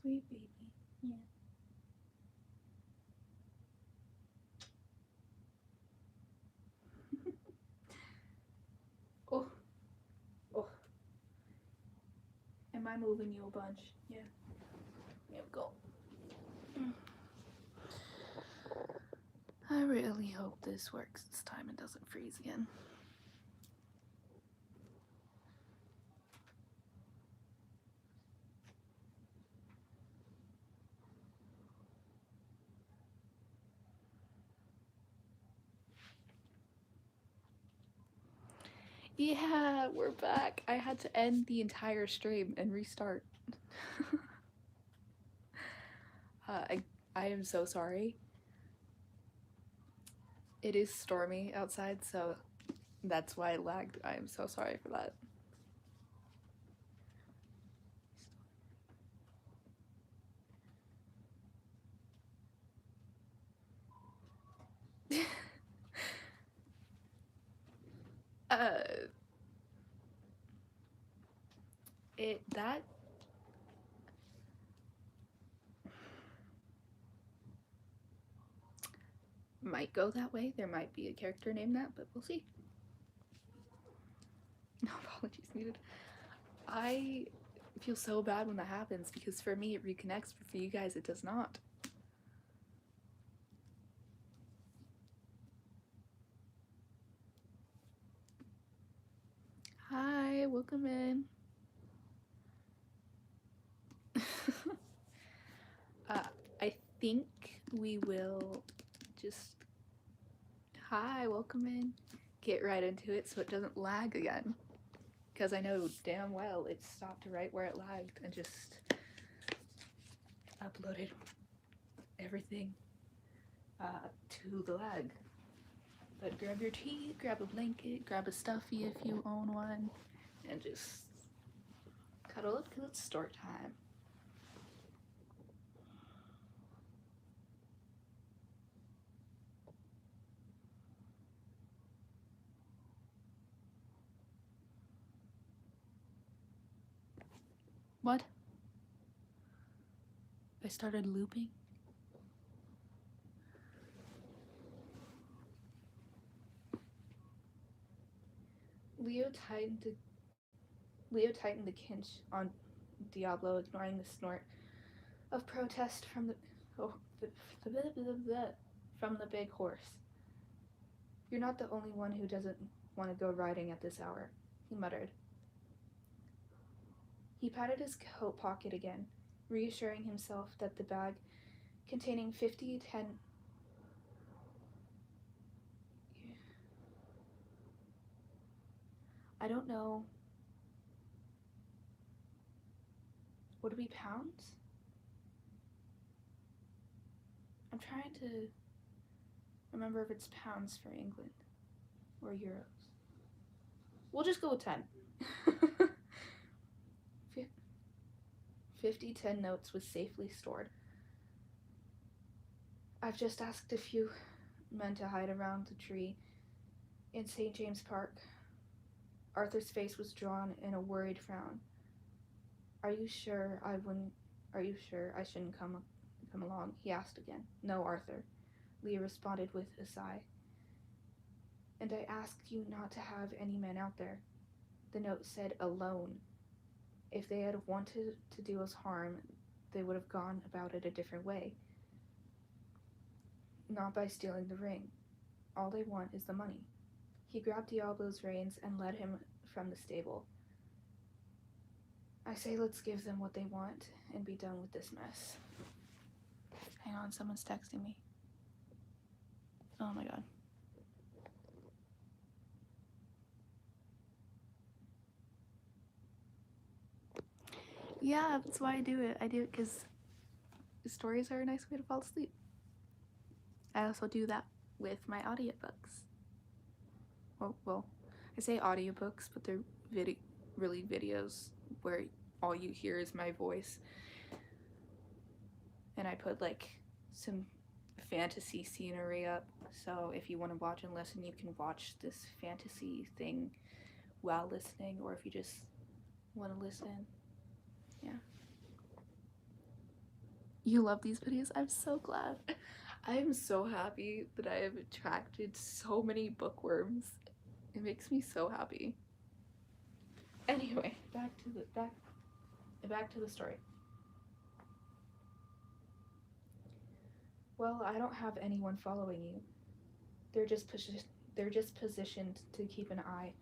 Sweet baby. Yeah. Oh, oh. Am I moving you a bunch? Yeah. There we go. I really hope this works this time and doesn't freeze again. Yeah, we're back. I had to end the entire stream and restart. uh, I, I am so sorry. It is stormy outside, so that's why I lagged. I am so sorry for that. uh, that might go that way. There might be a character named that, but we'll see. No apologies needed. I feel so bad when that happens because for me it reconnects, but for you guys it does not. Hi, welcome in. I think we will just hi, welcome in. Get right into it so it doesn't lag again. Because I know damn well it stopped right where it lagged and just uploaded everything to the lag. But grab your tea, grab a blanket, grab a stuffy if you own one, and just cuddle up because it's story time. What? I started looping? Leo tightened the kinch on Diablo, ignoring the snort of protest from the big horse. You're not the only one who doesn't want to go riding at this hour, he muttered. He patted his coat pocket again, reassuring himself that the bag containing 50 I don't know. Would it be pounds? I'm trying to remember if it's pounds for England or euros. We'll just go with 10. 50 10 notes was safely stored. I've just asked a few men to hide around the tree in St. James Park. Arthur's face was drawn in a worried frown. Are you sure I shouldn't come along? He asked again. No, Arthur, Leah responded with a sigh. And I asked you not to have any men out there. The note said alone. If they had wanted to do us harm, they would have gone about it a different way. Not by stealing the ring. All they want is the money. He grabbed Diablo's reins and led him from the stable. I say let's give them what they want and be done with this mess. Hang on, someone's texting me. Oh my god. Yeah, that's why I do it. I do it because stories are a nice way to fall asleep. I also do that with my audiobooks. Well, I say audiobooks, but they're really videos where all you hear is my voice. And I put like some fantasy scenery up, so if you want to watch and listen, you can watch this fantasy thing while listening, or if you just want to listen. Yeah. you love these videos. I'm so glad. I am so happy that I have attracted so many bookworms. It makes me so happy. Anyway, back to the story. Well, I don't have anyone following you. They're just positioned to keep an eye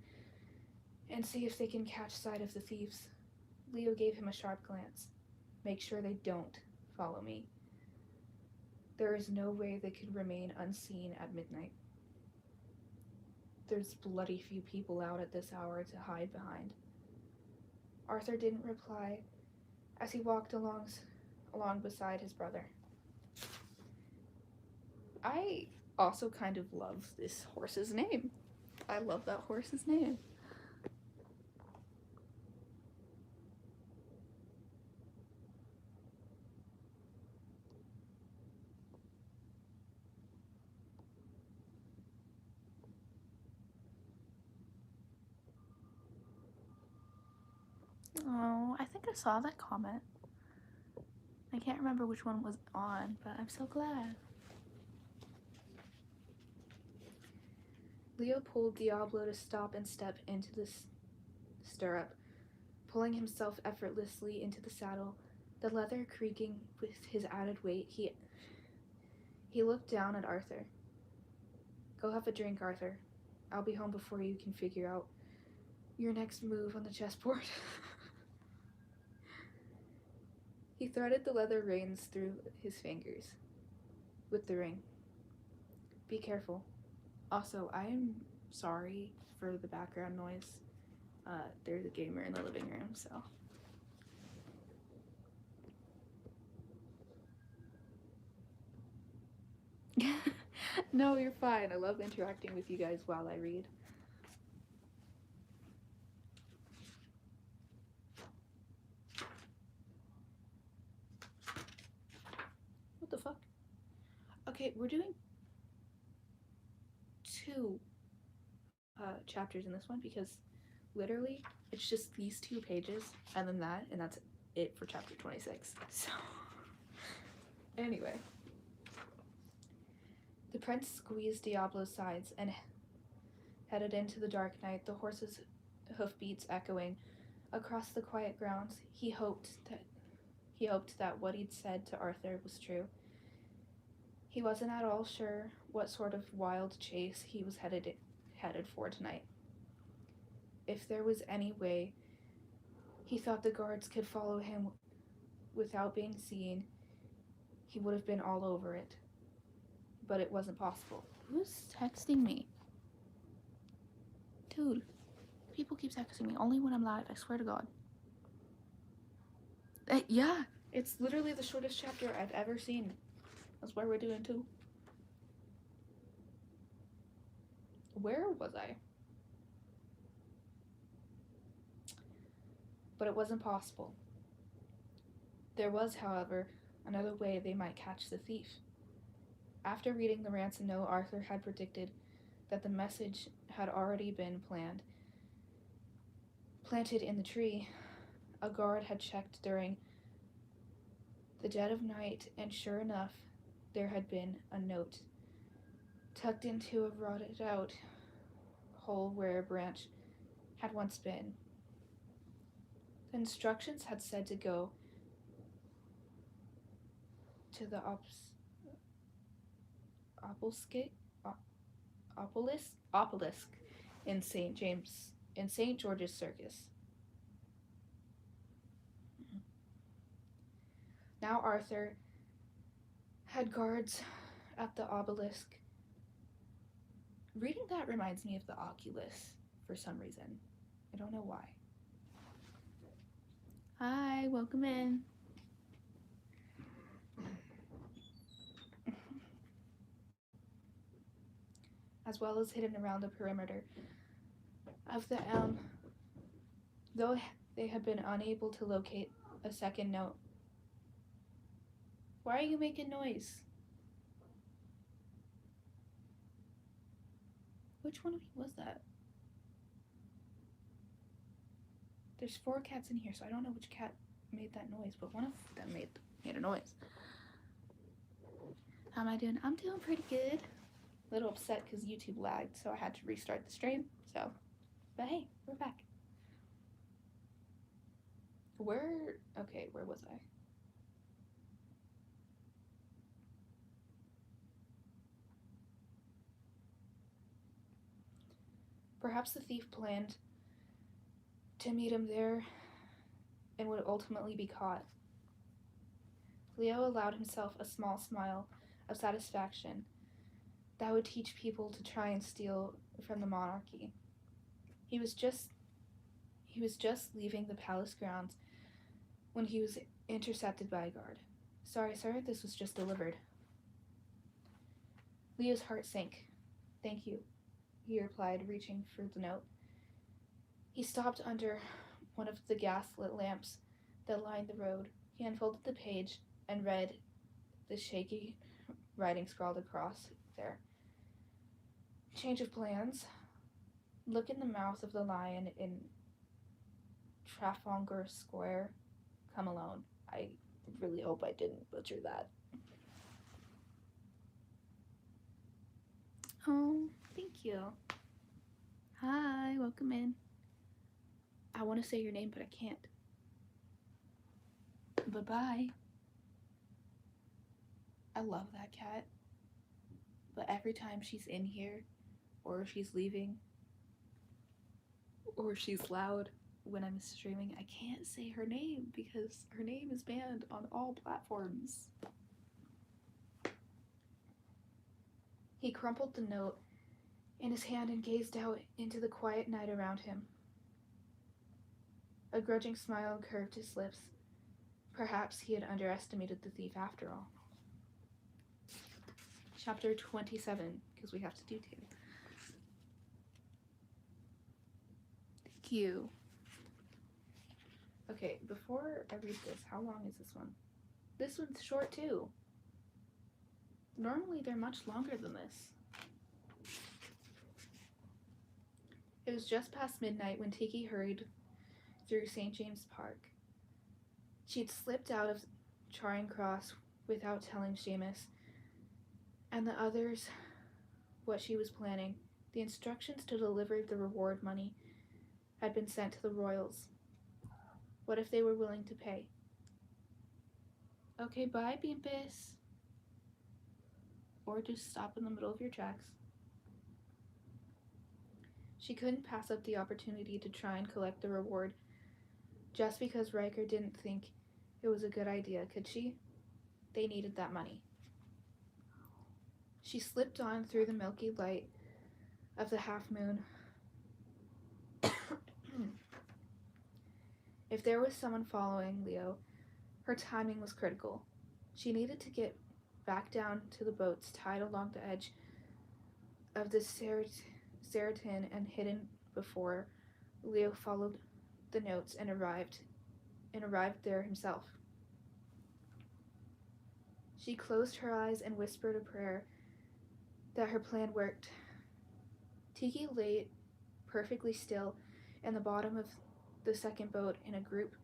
and see if they can catch sight of the thieves. Leo gave him a sharp glance. Make sure they don't follow me. There is no way they could remain unseen at midnight. There's bloody few people out at this hour to hide behind. Arthur didn't reply as he walked along beside his brother. I also kind of love this horse's name. I love that horse's name. Oh, I think I saw that comment. I can't remember which one was on, but I'm so glad. Leo pulled Diablo to stop and step into the stirrup, pulling himself effortlessly into the saddle, the leather creaking with his added weight. He looked down at Arthur. Go have a drink, Arthur. I'll be home before you can figure out your next move on the chessboard. He threaded the leather reins through his fingers with the ring. Be careful. Also, I am sorry for the background noise. There's a gamer in the living room, so. No, you're fine. I love interacting with you guys while I read. What the fuck? Okay, we're doing 2 chapters in this one because literally it's just these 2 pages and then that, and that's it for chapter 26. So, anyway. The prince squeezed Diablo's sides and headed into the dark night, the horse's hoofbeats echoing across the quiet grounds. He hoped that what he'd said to Arthur was true. He wasn't at all sure what sort of wild chase he was headed for tonight. If there was any way he thought the guards could follow him without being seen, he would have been all over it. But it wasn't possible. Who's texting me? Dude, people keep texting me only when I'm live, I swear to God. Yeah, it's literally the shortest chapter I've ever seen. That's why we're doing 2. Where was I? But it wasn't possible. There was, however, another way they might catch the thief. After reading the ransom note, Arthur had predicted that the message had already been planted in the tree. A guard had checked during the dead of night, and sure enough, there had been a note tucked into a rotted out hole where a branch had once been. The instructions had said to go to the obelisk in St. George's Circus. Now Arthur had guards at the obelisk. Reading that reminds me of the Oculus for some reason. I don't know why. Hi, welcome in. As well as hidden around the perimeter of the elm, though they had been unable to locate a second note. Why are you making noise? Which one of you was that? There's 4 cats in here, so I don't know which cat made that noise, but one of them made a noise. How am I doing? I'm doing pretty good. A little upset because YouTube lagged, so I had to restart the stream. So, but hey, we're back. Where was I? Perhaps the thief planned to meet him there and would ultimately be caught. Leo allowed himself a small smile of satisfaction that would teach people to try and steal from the monarchy. He was just leaving the palace grounds when he was intercepted by a guard. Sorry, sir, this was just delivered. Leo's heart sank. Thank you, he replied, reaching for the note. He stopped under one of the gas-lit lamps that lined the road. He unfolded the page and read the shaky writing scrawled across there. Change of plans. Look in the mouth of the lion in Trafalgar Square. Come alone. I really hope I didn't butcher that. Oh, thank you. Hi, welcome in. I want to say your name, but I can't. Bye-bye. I love that cat. But every time she's in here, or she's leaving, or she's loud when I'm streaming, I can't say her name because her name is banned on all platforms. He crumpled the note in his hand and gazed out into the quiet night around him. A grudging smile curved his lips. Perhaps he had underestimated the thief after all. Chapter 27, because we have to do 2. Thank you. Okay, before I read this, how long is this one? This one's short too. Normally they're much longer than this. It was just past midnight when Tiki hurried through St. James Park. She'd slipped out of Charing Cross without telling Seamus and the others what she was planning. The instructions to deliver the reward money had been sent to the royals. What if they were willing to pay? Okay, bye, Beampus. Or just stop in the middle of your tracks. She couldn't pass up the opportunity to try and collect the reward just because Riker didn't think it was a good idea, could she? They needed that money. She slipped on through the milky light of the half-moon. If there was someone following Leo, her timing was critical. She needed to get back down to the boats tied along the edge of the Seriton and hidden before Leo followed the notes and arrived there himself. She closed her eyes and whispered a prayer that her plan worked. Tiki lay perfectly still in the bottom of the second boat in a group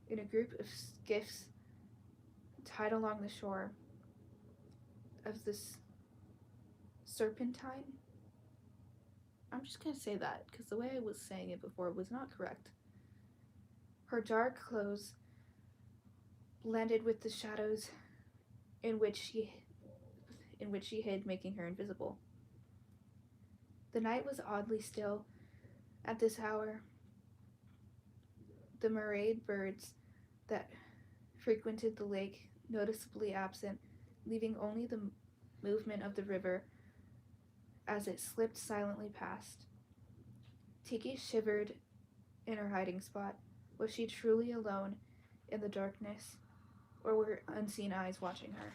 of skiffs tied along the shore of this Serpentine. I'm just going to say that because the way I was saying it before was not correct. Her dark clothes blended with the shadows in which she hid, making her invisible. The night was oddly still at this hour. The marade birds that frequented the lake noticeably absent, leaving only the movement of the river as it slipped silently past. Tiki shivered in her hiding spot. Was she truly alone in the darkness, or were unseen eyes watching her?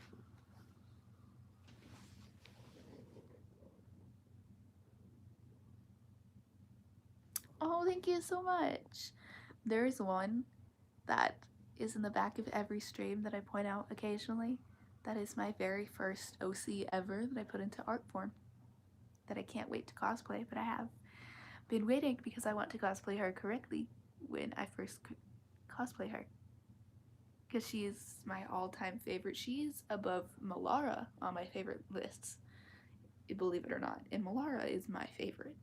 Oh, thank you so much. There's one that is in the back of every stream that I point out occasionally. That is my very first OC ever that I put into art form. That I can't wait to cosplay, but I have been waiting because I want to cosplay her correctly when I first cosplay her. because she is my all-time favorite. She is above Malara on my favorite lists, believe it or not, and Malara is my favorite.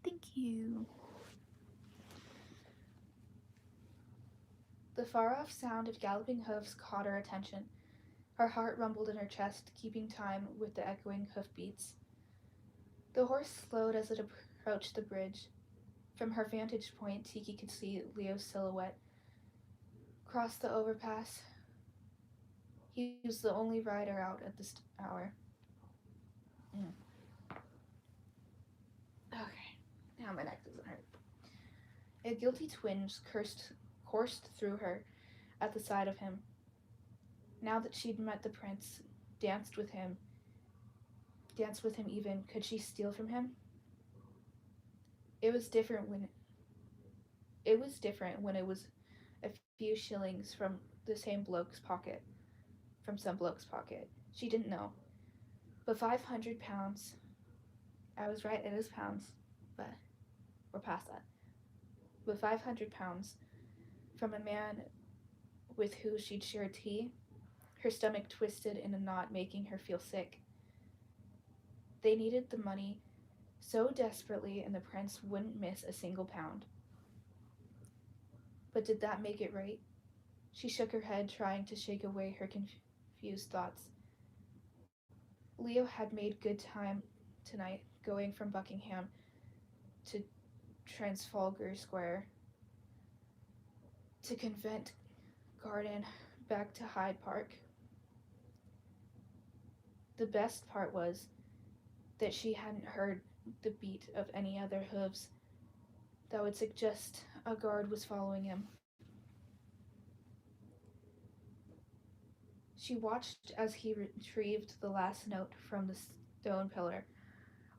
Thank you. The far-off sound of galloping hoofs caught her attention. Her heart rumbled in her chest, keeping time with the echoing hoofbeats. The horse slowed as it approached the bridge. From her vantage point, Tiki could see Leo's silhouette cross the overpass. He was the only rider out at this hour. Okay, now my neck doesn't hurt. A guilty twinge coursed through her at the sight of him. Now that she'd met the prince, danced with him even, could she steal from him? It was different when it was a few shillings from some bloke's pocket. She didn't know. But £500, I was right, it is pounds, but we're past that. But £500 from a man with who she'd shared tea, her stomach twisted in a knot, making her feel sick. They needed the money so desperately, and the prince wouldn't miss a single pound. But did that make it right? She shook her head, trying to shake away her confused thoughts. Leo had made good time tonight, going from Buckingham to Trafalgar Square to Covent Garden, back to Hyde Park. The best part was that she hadn't heard the beat of any other hooves that would suggest a guard was following him. She watched as he retrieved the last note from the stone pillar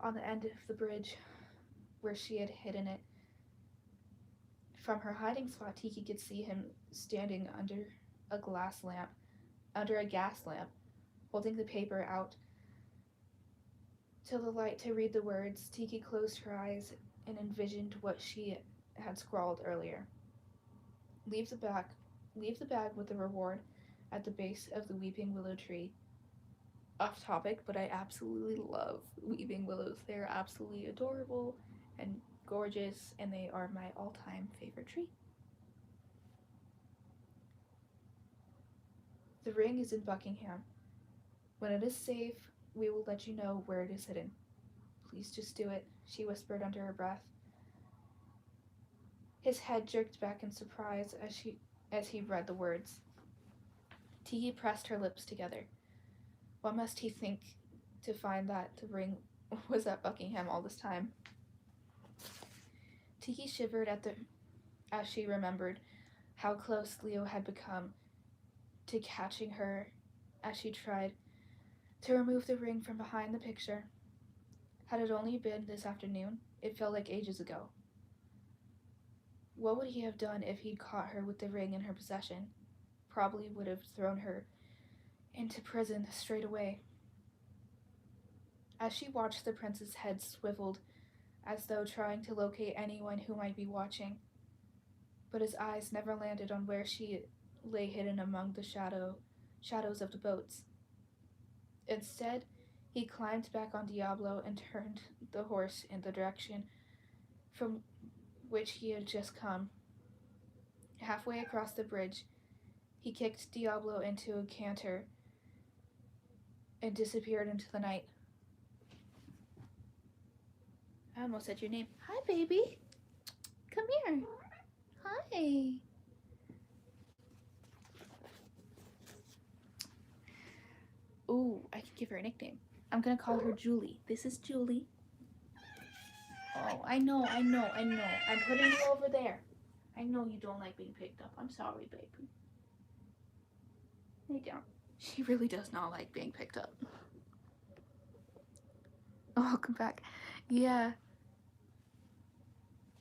on the end of the bridge where she had hidden it. From her hiding spot, Tiki could see him standing under a gas lamp, holding the paper out to the light to read the words. Tiki closed her eyes and envisioned what she had scrawled earlier. Leave the bag with the reward at the base of the weeping willow tree. Off topic, but I absolutely love weeping willows. They're absolutely adorable and gorgeous, and they are my all-time favorite tree. The ring is in Buckingham. When it is safe, we will let you know where it is hidden. Please just do it, she whispered under her breath. His head jerked back in surprise as he read the words. Tiki pressed her lips together. What must he think to find that the ring was at Buckingham all this time? Tiki shivered as she remembered how close Leo had become to catching her as she tried to remove the ring from behind the picture. Had it only been this afternoon, it felt like ages ago. What would he have done if he'd caught her with the ring in her possession? Probably would have thrown her into prison straight away. As she watched, the prince's head swiveled as though trying to locate anyone who might be watching, but his eyes never landed on where she lay hidden among the shadows of the boats. Instead, he climbed back on Diablo and turned the horse in the direction from which he had just come. Halfway across the bridge, he kicked Diablo into a canter and disappeared into the night. I almost said your name. Hi, baby. Come here. Hi. Ooh, I can give her a nickname. I'm gonna call her Julie. This is Julie. Oh, I know. I'm putting you over there. I know you don't like being picked up. I'm sorry, baby. Lay down. She really does not like being picked up. Welcome back. Yeah.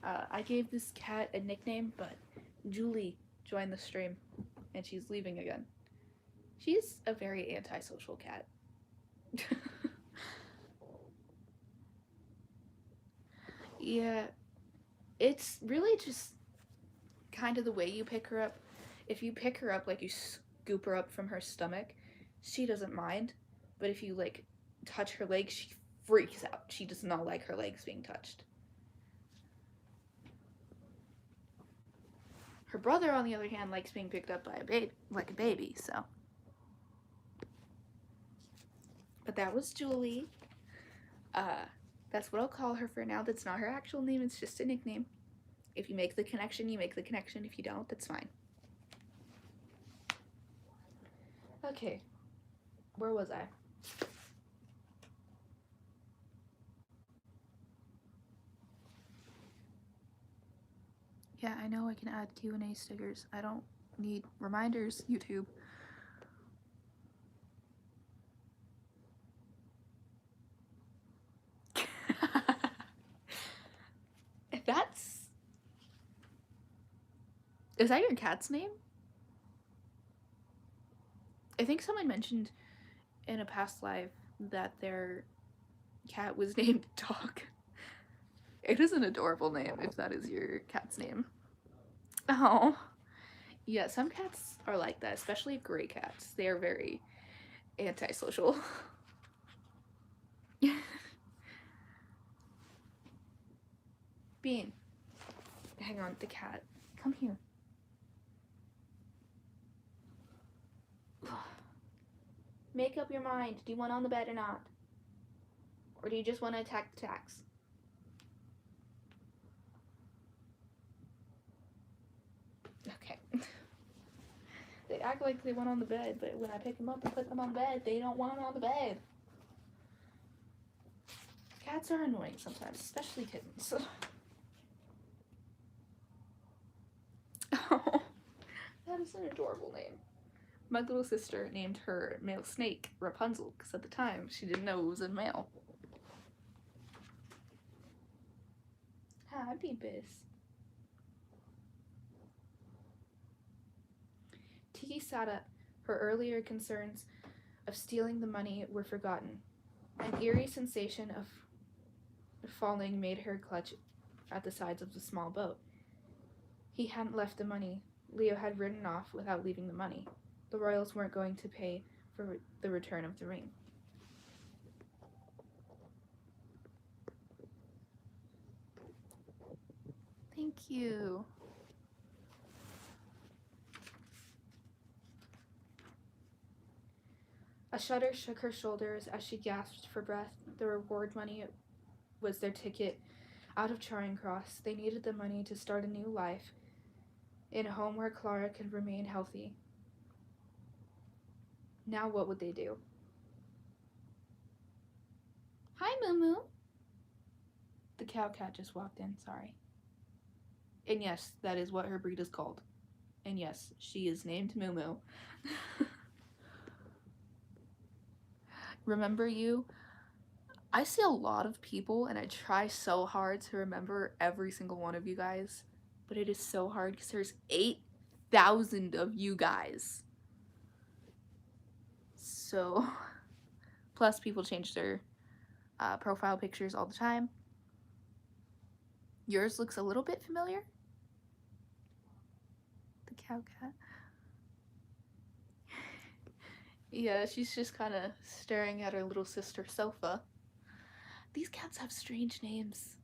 I gave this cat a nickname, but Julie joined the stream, and she's leaving again. She's a very antisocial cat. Yeah, it's really just kind of the way you pick her up. If you pick her up like you scoop her up from her stomach, she doesn't mind. But if you like touch her legs, she freaks out. She does not like her legs being touched. Her brother, on the other hand, likes being picked up by a baby, like a baby. So, but that was Julie. Uh, that's what I'll call her for now. That's not her actual name. It's just a nickname. If you make the connection, you make the connection. If you don't, that's fine. Okay, where was I? Yeah, I know I can add Q&A stickers. I don't need reminders, YouTube. That's... Is that your cat's name? I think someone mentioned in a past life that their cat was named Dog. It is an adorable name if that is your cat's name. Oh. Yeah, some cats are like that, especially gray cats. They are very antisocial. Bean. Hang on, the cat. Come here. Make up your mind. Do you want on the bed or not? Or do you just want to attack the tax? Okay. They act like they want on the bed, but when I pick them up and put them on the bed, they don't want on the bed. Cats are annoying sometimes, especially kittens. Oh, that is an adorable name. My little sister named her male snake Rapunzel because at the time she didn't know it was a male. Hi, Beebus. Tiki sat up. Her earlier concerns of stealing the money were forgotten. An eerie sensation of falling made her clutch at the sides of the small boat. He hadn't left the money. Leo had ridden off without leaving the money. The royals weren't going to pay for the return of the ring. Thank you. A shudder shook her shoulders as she gasped for breath. The reward money was their ticket out of Charing Cross. They needed the money to start a new life in a home where Clara could remain healthy. Now what would they do? Hi, Moo Moo. The cow cat just walked in, sorry. And yes, that is what her breed is called. And yes, she is named Moo Moo. Remember you? I see a lot of people and I try so hard to remember every single one of you guys, but it is so hard because there's 8,000 of you guys. So, plus people change their profile pictures all the time. Yours looks a little bit familiar. The cow cat. Yeah, she's just kind of staring at her little sister Sofa. These cats have strange names,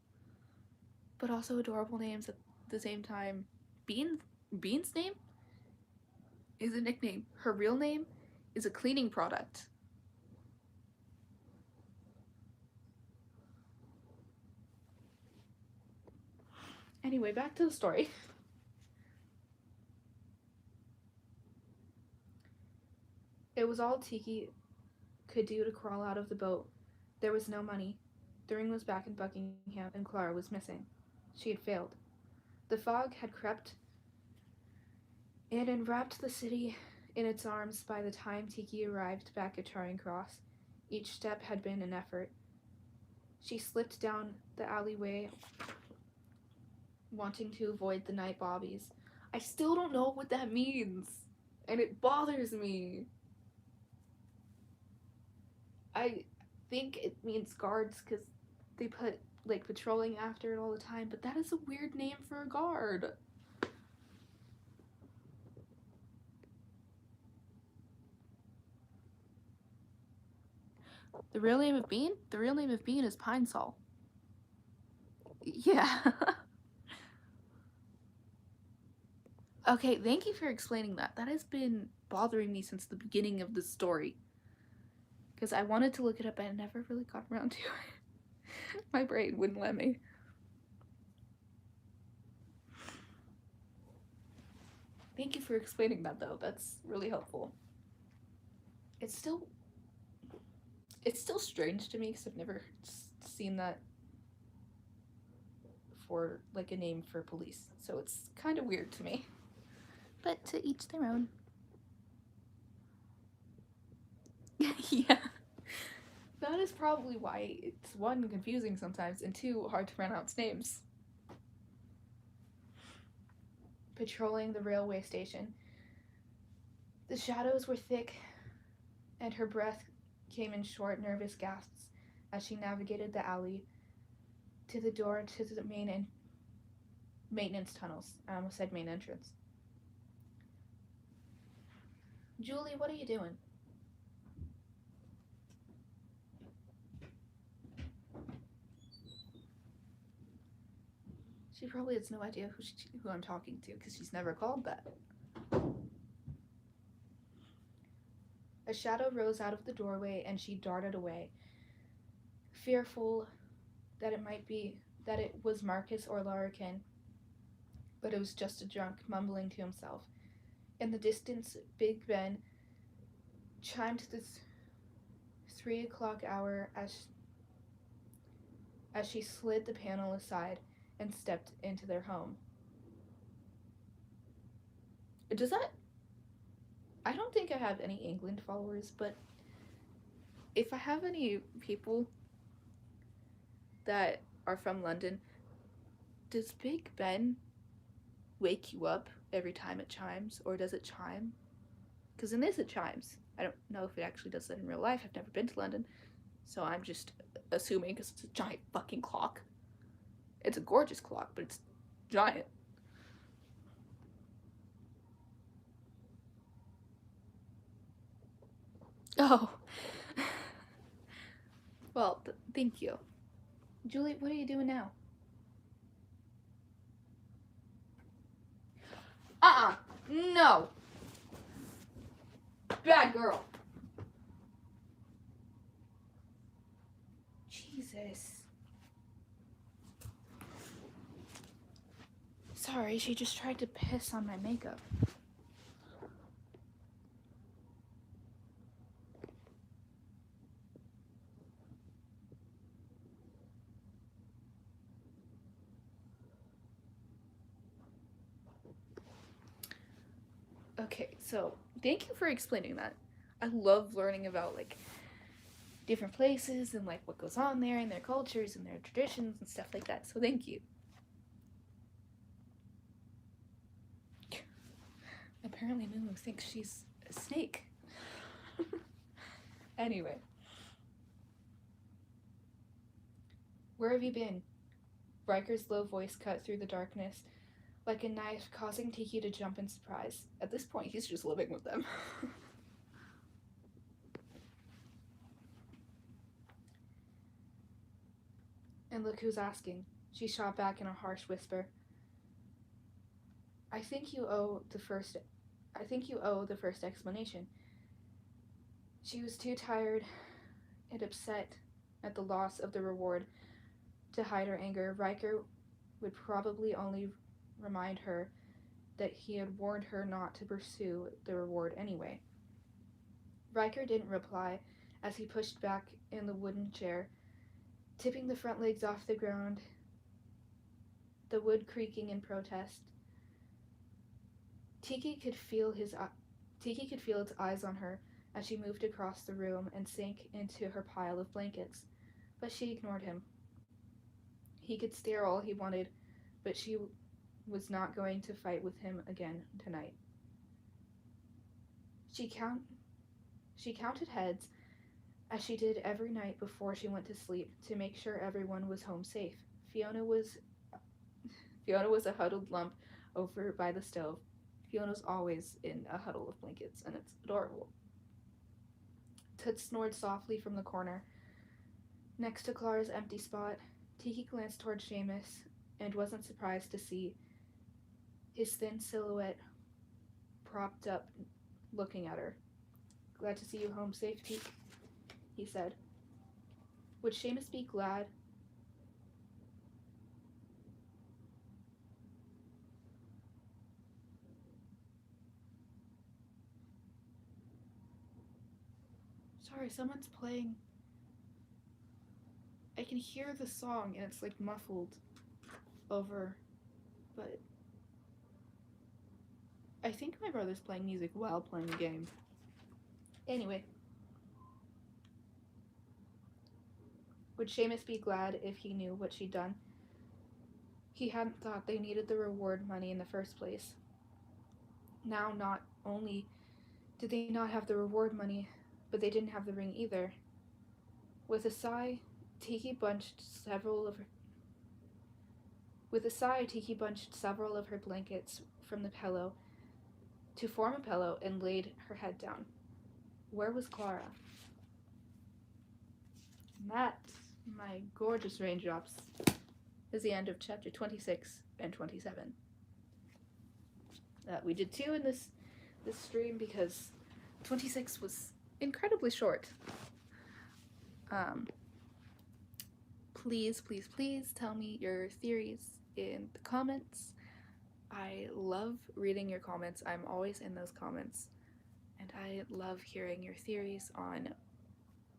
but also adorable names at the same time. Bean's name is a nickname. Her real name is a cleaning product. Anyway, back to the story. It was all Tiki could do to crawl out of the boat. There was no money. The ring was back in Buckingham, and Clara was missing. She had failed. The fog had crept and enwrapped the city in its arms by the time Tiki arrived back at Charing Cross. Each step had been an effort. She slipped down the alleyway, wanting to avoid the night bobbies. I still don't know what that means, and it bothers me. I think it means guards because they put like patrolling after it all the time, but that is a weird name for a guard. The real name of Bean? The real name of Bean is Pine Sol. Yeah. Okay, thank you for explaining that. That has been bothering me since the beginning of the story. Because I wanted to look it up, but I never really got around to it. My brain wouldn't let me. Thank you for explaining that, though. That's really helpful. It's still strange to me because I've never seen that for like a name for police. So it's kind of weird to me. But to each their own. Yeah. That is probably why it's one, confusing sometimes, and two, hard to pronounce names. Patrolling the railway station. The shadows were thick, and her breath came in short, nervous gasps as she navigated the alley to the door to the main maintenance tunnels. I almost said main entrance. Julie, what are you doing? She probably has no idea who I'm talking to because she's never called that. A shadow rose out of the doorway and she darted away, fearful that it was Marcus or Larrikin, but it was just a drunk mumbling to himself. In the distance, Big Ben chimed the 3 o'clock hour as she slid the panel aside and stepped into their home. Does that... I don't think I have any England followers, but if I have any people that are from London, does Big Ben wake you up every time it chimes, or does it chime? Because in this it chimes. I don't know if it actually does that in real life. I've never been to London, so I'm just assuming because it's a giant fucking clock. It's a gorgeous clock, but it's giant. Oh. Well, thank you. Julie, what are you doing now? No. Bad girl. Jesus. Sorry, she just tried to piss on my makeup. Okay, so thank you for explaining that. I love learning about like different places and like what goes on there and their cultures and their traditions and stuff like that. So thank you. Apparently Moon thinks she's a snake. Anyway. Where have you been? Riker's low voice cut through the darkness like a knife, causing Tiki to jump in surprise. At this point, he's just living with them. And look who's asking. She shot back in a harsh whisper. I think you owe the first explanation. She was too tired and upset at the loss of the reward to hide her anger. Riker would probably only remind her that he had warned her not to pursue the reward anyway. Riker didn't reply as he pushed back in the wooden chair, tipping the front legs off the ground, the wood creaking in protest. Tiki could feel its eyes on her as she moved across the room and sank into her pile of blankets, but she ignored him. He could stare all he wanted, but she was not going to fight with him again tonight. She counted heads as she did every night before she went to sleep to make sure everyone was home safe. Fiona was Fiona was a huddled lump over by the stove. Fiona's always in a huddle of blankets, and it's adorable. Toots snored softly from the corner. Next to Clara's empty spot, Tiki glanced toward Seamus and wasn't surprised to see his thin silhouette propped up, looking at her. "Glad to see you home safe, Tiki," he said. Would Seamus be glad? Sorry, someone's playing. I can hear the song and it's like muffled over, but I think my brother's playing music while playing the game. Anyway, would Seamus be glad if he knew what she'd done? He hadn't thought they needed the reward money in the first place. Now, not only did they not have the reward money, but they didn't have the ring either. With a sigh, Tiki bunched several of her blankets from the pillow to form a pillow and laid her head down. Where was Clara? And that, my gorgeous raindrops, is the end of chapter 26 and 27. We did 2 in this stream because 26 was incredibly short. Please tell me your theories in the comments. I love reading your comments. I'm always in those comments. And I love hearing your theories on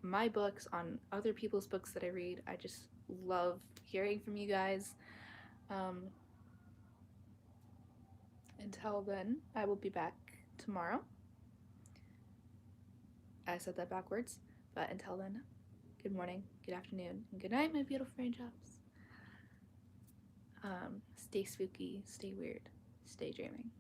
my books, on other people's books that I read. I just love hearing from you guys. Until then, I will be back tomorrow. I said that backwards, but until then, good morning, good afternoon, and good night, my beautiful raindrops. Stay spooky, stay weird, stay dreaming.